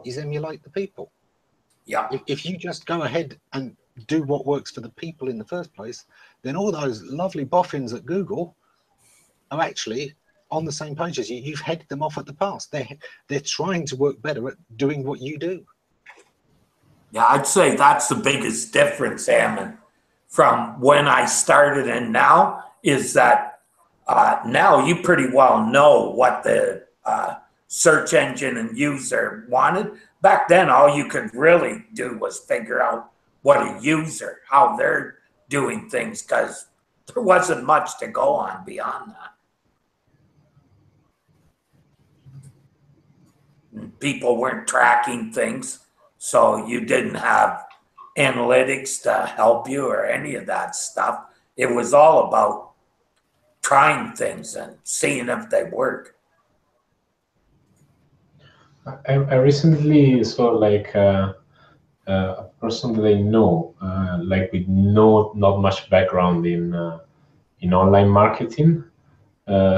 is emulate the people. Yeah. If you just go ahead and do what works for the people in the first place, then all those lovely boffins at Google are actually on the same page as you. You've headed them off at the pass. They're trying to work better at doing what you do. Yeah, I'd say that's the biggest difference, Ammon, from when I started and now, is that now you pretty well know what the search engine and user wanted. Back then, all you could really do was figure out what a user, how they're doing things, because there wasn't much to go on beyond that. People weren't tracking things, so you didn't have analytics to help you or any of that stuff. It was all about trying things and seeing if they work. I recently saw like a person that I know, like with not much background in online marketing,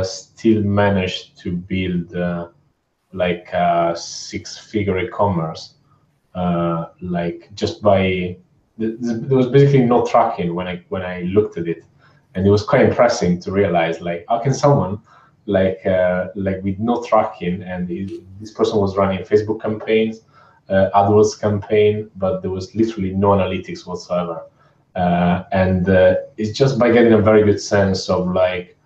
still managed to build like a six-figure e-commerce, like just by there was basically no tracking when I looked at it, and it was quite impressive to realize like how can someone like with no tracking, and this person was running Facebook campaigns, AdWords campaign, but there was literally no analytics whatsoever, and it's just by getting a very good sense of like,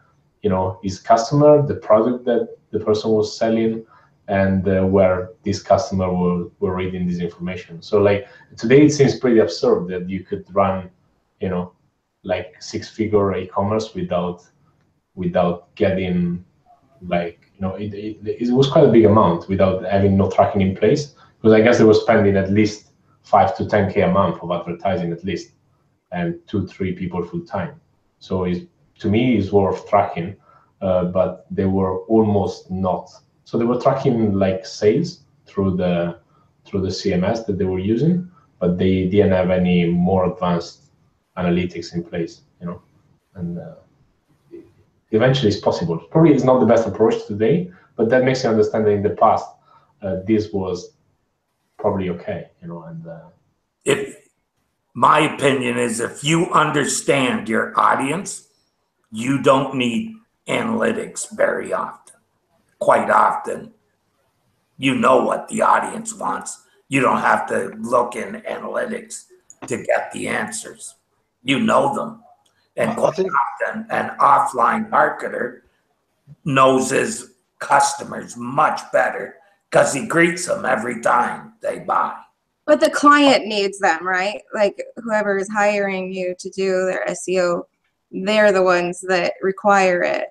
you know, his customer, the product that the person was selling, and where this customer were reading this information. So like today it seems pretty absurd that you could run, you know, like six-figure e-commerce without getting like, you know, it was quite a big amount without having no tracking in place, because I guess they were spending at least 5 to 10K a month of advertising at least, and 2-3 people full time. So to me it's worth tracking, but they were almost not. So they were tracking like sales through the CMS that they were using, but they didn't have any more advanced analytics in place, you know. And eventually it's possible. Probably it's not the best approach today, but that makes you understand that in the past this was probably okay, you know. And If my opinion is, if you understand your audience, you don't need analytics very often. Quite often, you know what the audience wants. You don't have to look in analytics to get the answers. You know them. And I quite think often, an offline marketer knows his customers much better because he greets them every time they buy. But the client needs them, right? Like whoever is hiring you to do their SEO, they're the ones that require it,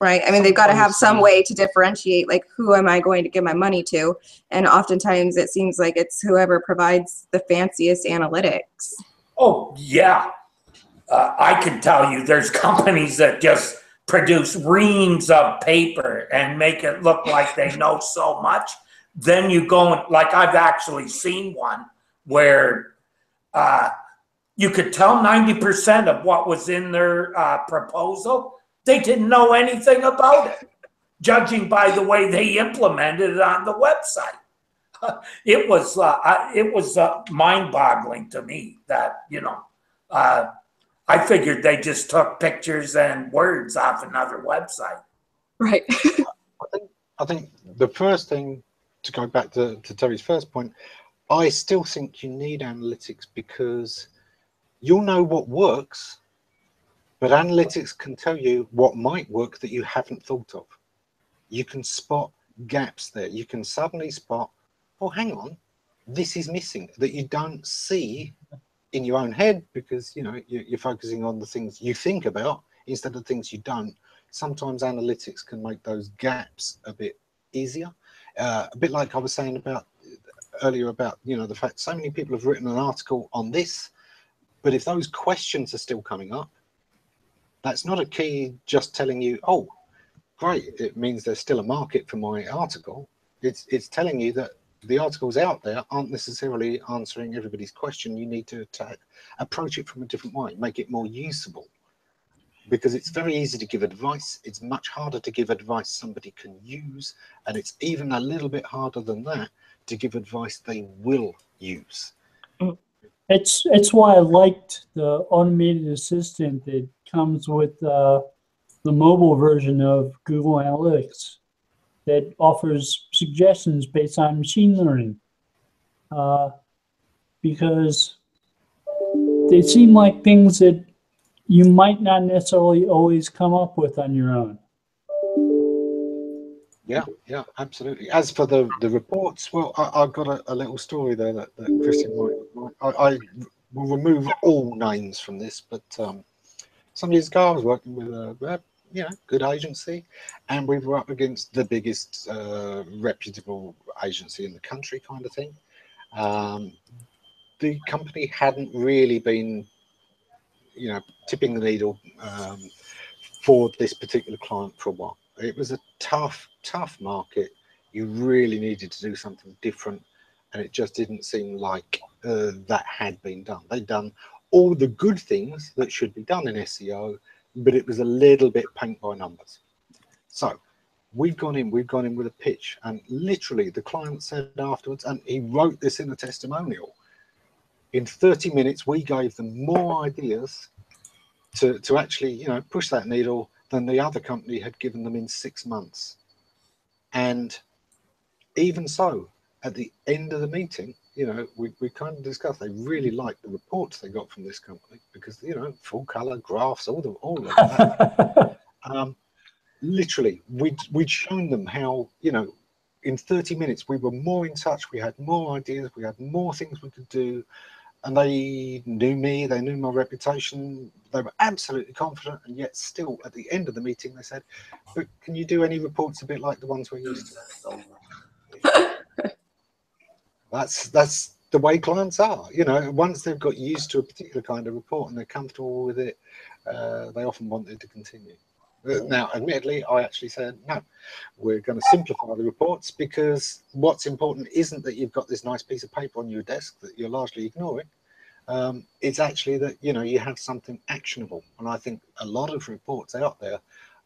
right? I mean, they've got to have some way to differentiate, like, who am I going to give my money to? And oftentimes it seems like it's whoever provides the fanciest analytics. Oh, yeah. I can tell you there's companies that just produce reams of paper and make it look like they know so much. Then you go and, like, I've actually seen one where you could tell 90% of what was in their proposal, they didn't know anything about it, judging by the way they implemented it on the website. It was mind-boggling to me that, you know, I figured they just took pictures and words off another website. Right. I think the first thing, to go back to Terry's first point, I still think you need analytics because you'll know what works, but analytics can tell you what might work that you haven't thought of. You can spot gaps there. You can suddenly spot, oh, hang on, this is missing, that you don't see in your own head because, you know, you're focusing on the things you think about instead of things you don't. Sometimes analytics can make those gaps a bit easier. A bit like I was saying about earlier about, you know, the fact so many people have written an article on this, but if those questions are still coming up, that's not a key just telling you, oh, great, it means there's still a market for my article. It's telling you that the articles out there aren't necessarily answering everybody's question. You need to approach it from a different way, make it more usable. Because it's very easy to give advice. It's much harder to give advice somebody can use. And it's even a little bit harder than that to give advice they will use. It's why I liked the automated assistant that comes with the mobile version of Google Analytics that offers suggestions based on machine learning. Because they seem like things that you might not necessarily always come up with on your own. Yeah, absolutely. As for the reports, well, I've got a little story there that Christian might. I will remove all names from this, but some years ago I was working with a good agency, and we were up against the biggest reputable agency in the country, kind of thing. The company hadn't really been, you know, tipping the needle for this particular client for a while. It was a tough market. You really needed to do something different, and it just didn't seem like that had been done. They'd done all the good things that should be done in SEO, but it was a little bit paint by numbers. So we've gone in with a pitch, and literally the client said afterwards, and he wrote this in a testimonial, in 30 minutes we gave them more ideas to actually, you know, push that needle than the other company had given them in 6 months. And even so, at the end of the meeting, you know, we kind of discussed, they really liked the reports they got from this company because, you know, full color graphs, all of that. Literally, we'd shown them how, you know, in 30 minutes we were more in touch, we had more ideas, we had more things we could do, and they knew me, they knew my reputation, they were absolutely confident, and yet still at the end of the meeting they said, but can you do any reports a bit like the ones we're used to? That's the way clients are, you know. Once they've got used to a particular kind of report and they're comfortable with it, they often want it to continue. Now, admittedly, I actually said, no, we're going to simplify the reports, because what's important isn't that you've got this nice piece of paper on your desk that you're largely ignoring. It's actually that, you know, you have something actionable. And I think a lot of reports out there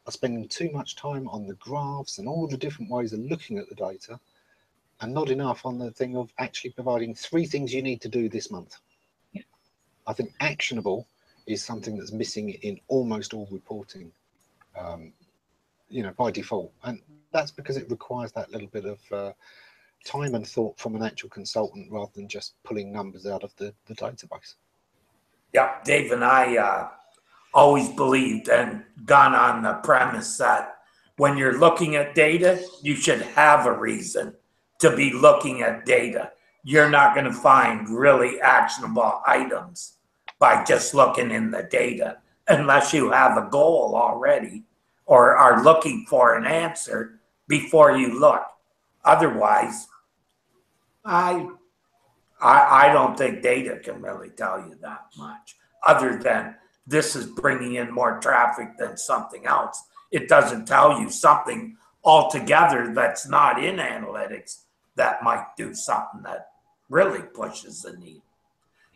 are spending too much time on the graphs and all the different ways of looking at the data, and not enough on the thing of actually providing 3 things you need to do this month. Yeah. I think actionable is something that's missing in almost all reporting. You know, by default, and that's because it requires that little bit of time and thought from an actual consultant rather than just pulling numbers out of the database. Yeah, Dave and I always believed and gone on the premise that when you're looking at data, you should have a reason to be looking at data. You're not going to find really actionable items by just looking in the data unless you have a goal already or are looking for an answer before you look. Otherwise, I don't think data can really tell you that much, other than this is bringing in more traffic than something else. It doesn't tell you something altogether that's not in analytics that might do something that really pushes the need.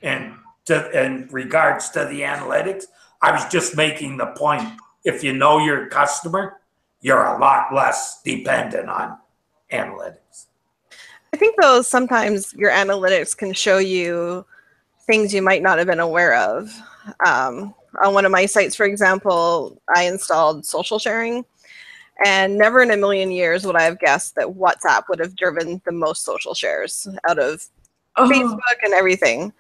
And in regards to the analytics, I was just making the point, if you know your customer, you're a lot less dependent on analytics. I think though sometimes your analytics can show you things you might not have been aware of. On one of my sites, for example, I installed social sharing, and never in a million years would I have guessed that WhatsApp would have driven the most social shares out of Facebook and everything.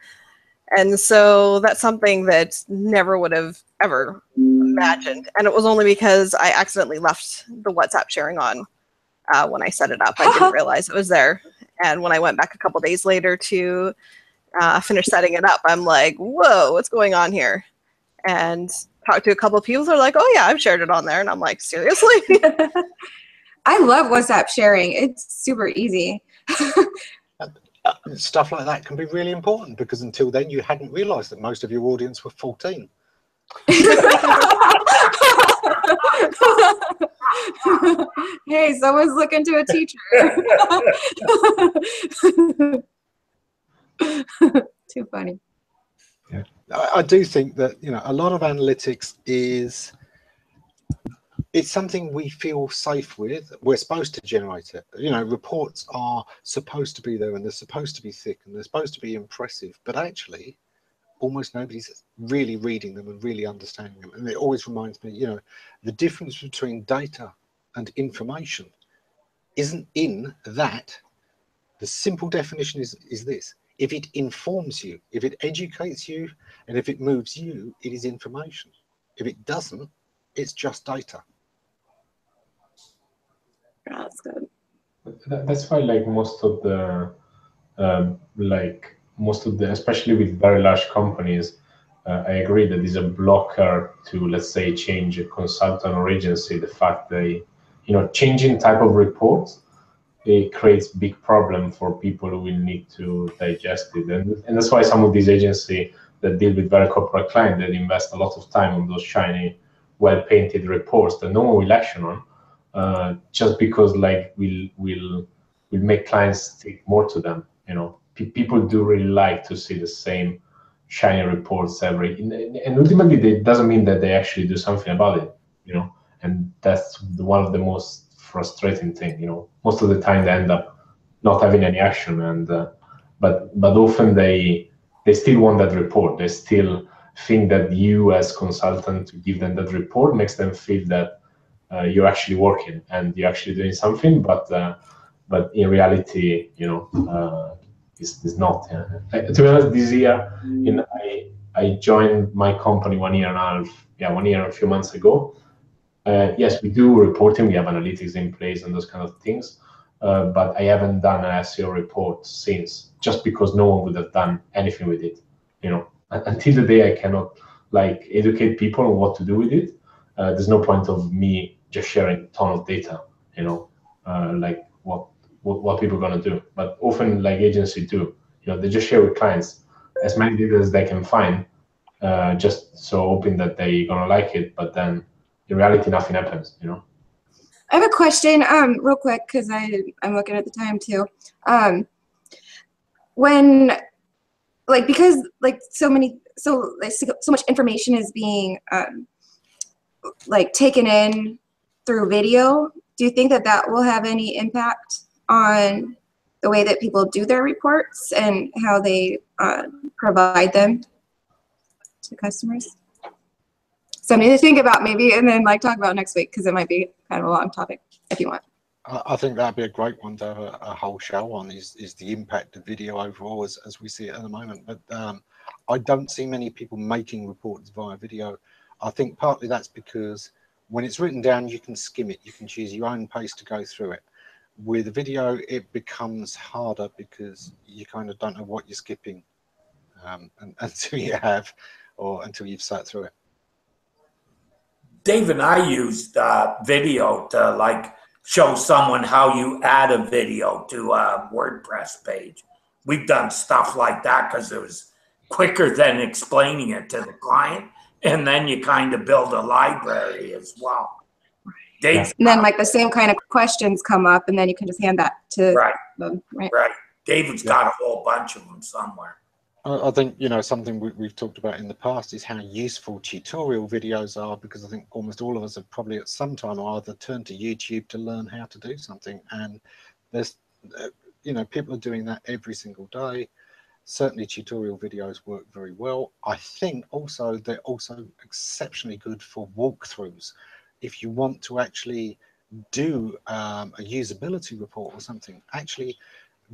And so that's something that never would have ever imagined. And it was only because I accidentally left the WhatsApp sharing on when I set it up. I didn't realize it was there. And when I went back a couple days later to finish setting it up, I'm like, whoa, what's going on here? And talked to a couple of people who are like, oh yeah, I've shared it on there. And I'm like, seriously? I love WhatsApp sharing. It's super easy. Stuff like that can be really important because until then you hadn't realized that most of your audience were 14. Hey, someone's looking to a teacher. Too funny. Yeah. I do think that, you know, a lot of analytics is, it's something we feel safe with. We're supposed to generate it. You know, reports are supposed to be there and they're supposed to be thick and they're supposed to be impressive, but actually almost nobody's really reading them and really understanding them. And it always reminds me, you know, the difference between data and information isn't in that. The simple definition is this: if it informs you, if it educates you, and if it moves you, it is information. If it doesn't, it's just data. Yeah, that's good. That's why, like most of the, especially with very large companies, I agree that is a blocker to, let's say, change a consultant or agency. The fact they, you know, changing type of reports, it creates big problem for people who will need to digest it, and that's why some of these agencies that deal with very corporate clients, that invest a lot of time on those shiny, well-painted reports that no one will action on, just because like we'll make clients stick more to them. You know, people do really like to see the same shiny reports and ultimately it doesn't mean that they actually do something about it. You know, and that's one of the most frustrating thing. You know, most of the time they end up not having any action, and but often they still want that report. They still think that you as consultant to give them that report makes them feel that you're actually working and you're actually doing something, but in reality, you know, it's not. To be honest, this year, I joined my company 1 year and a half, 1 year and a few months ago. Yes, we do reporting, we have analytics in place and those kind of things, but I haven't done an SEO report since, just because no one would have done anything with it. You know, until the day I cannot like educate people on what to do with it, there's no point of me just sharing a ton of data. You know, like what people are gonna do. But often, like agencies do, you know, they just share with clients as many data as they can find, just so hoping that they're gonna like it, but then in reality, nothing happens, you know. I have a question, real quick, because I'm looking at the time too. When, like, because like so much information is being like taken in through video, do you think that will have any impact on the way that people do their reports and how they provide them to customers? Something to think about maybe, and then like talk about next week, because it might be kind of a long topic if you want. I think that'd be a great one to have a whole show on, is the impact of video overall as we see it at the moment. But I don't see many people making reports via video. I think partly that's because when it's written down, you can skim it. You can choose your own pace to go through it. With a video, it becomes harder because you kind of don't know what you're skipping until you have, or until you've sat through it. Dave and I used video to like show someone how you add a video to a WordPress page. We've done stuff like that because it was quicker than explaining it to the client. And then you kind of build a library as well. Dave's And then like the same kind of questions come up, and then you can just hand that to them. Right. David's got a whole bunch of them somewhere. I think, you know, something we've talked about in the past is how useful tutorial videos are, because I think almost all of us have probably at some time or other turned to YouTube to learn how to do something. And there's, you know, people are doing that every single day. Certainly tutorial videos work very well. I think also they're also exceptionally good for walkthroughs. If you want to actually do a usability report or something, actually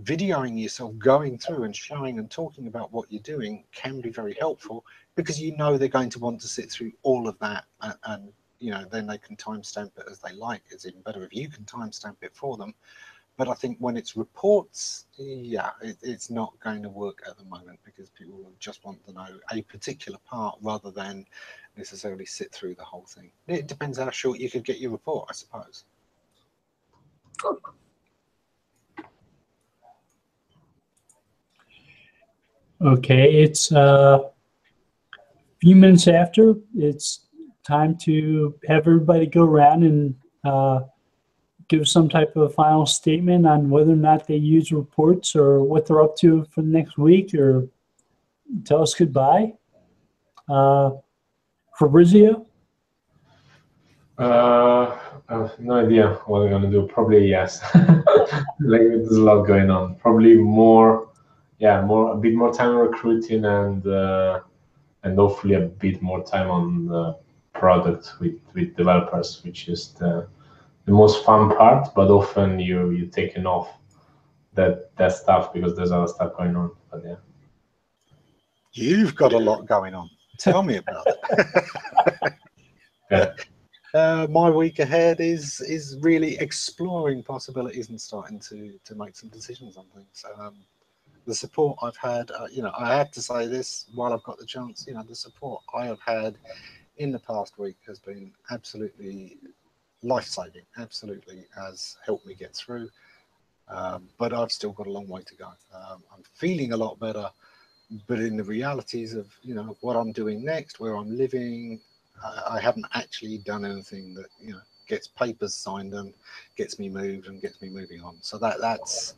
videoing yourself going through and showing and talking about what you're doing can be very helpful, because you know they're going to want to sit through all of that, and you know, then they can timestamp it as they like. It's even better if you can timestamp it for them. But I think when it's reports, yeah, it's not going to work at the moment, because people will just want to know a particular part rather than necessarily sit through the whole thing. It depends how short you could get your report, I suppose. Okay, it's a few minutes after. It's time to have everybody go around and give some type of final statement on whether or not they use reports or what they're up to for the next week, or tell us goodbye. Fabrizio? I have no idea what I'm gonna do. Probably yes. Like, there's a lot going on. Probably more, a bit more time recruiting, and hopefully a bit more time on the product with developers, which is the most fun part. But often you're taking off that stuff because there's other stuff going on. But yeah. You've got a lot going on. Tell me about it. My week ahead is really exploring possibilities and starting to make some decisions on things. The support I've had, you know, I have to say this while I've got the chance, you know, the support I have had in the past week has been absolutely life-saving, absolutely has helped me get through. But I've still got a long way to go. I'm feeling a lot better, but in the realities of, you know, what I'm doing next, where I'm living, I haven't actually done anything that, you know, gets papers signed and gets me moved and gets me moving on. So that's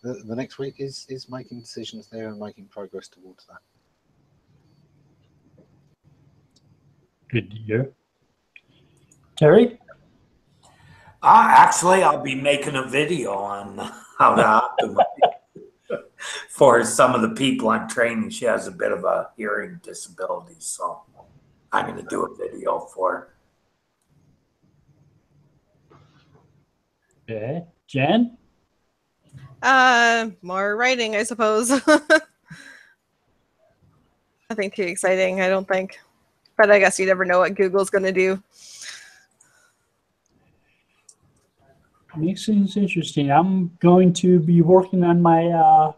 the next week is making decisions there and making progress towards that. Good to hear. Terry? Actually, I'll be making a video on how to optimize for some of the people I'm training. She has a bit of a hearing disability, so I'm going to do a video for her. Okay. Jen? More writing, I suppose. Nothing too exciting, I don't think. But I guess you never know what Google's going to do. Makes things interesting. I'm going to be working on my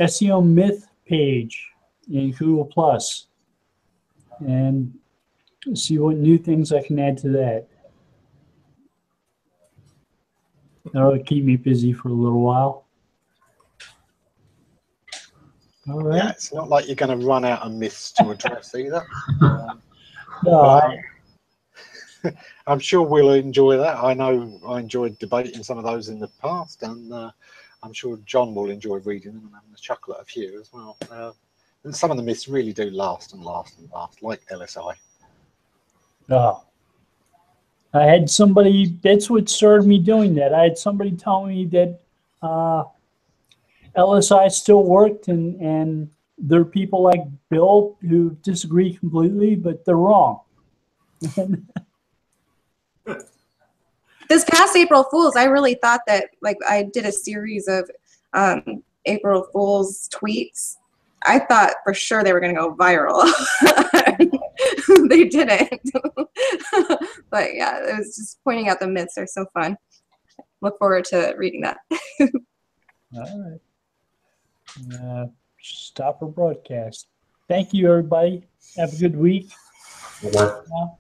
SEO myth page in Google Plus and see what new things I can add to that. That'll keep me busy for a little while. All right. Yeah, it's not like you're going to run out of myths to address either. No, I'm sure we'll enjoy that. I know I enjoyed debating some of those in the past, and I'm sure John will enjoy reading them and having a chuckle at a few as well. And some of the myths really do last and last and last, like LSI. no. I had somebody, that's what started me doing that. I had somebody tell me that LSI still worked, and there are people like Bill who disagree completely, but they're wrong. This past April Fools, I really thought that, like, I did a series of April Fools tweets. I thought for sure they were going to go viral. They didn't. But yeah, it was just pointing out the myths are so fun. Look forward to reading that. All right. Stop our broadcast. Thank you, everybody. Have a good week. Bye-bye. Now.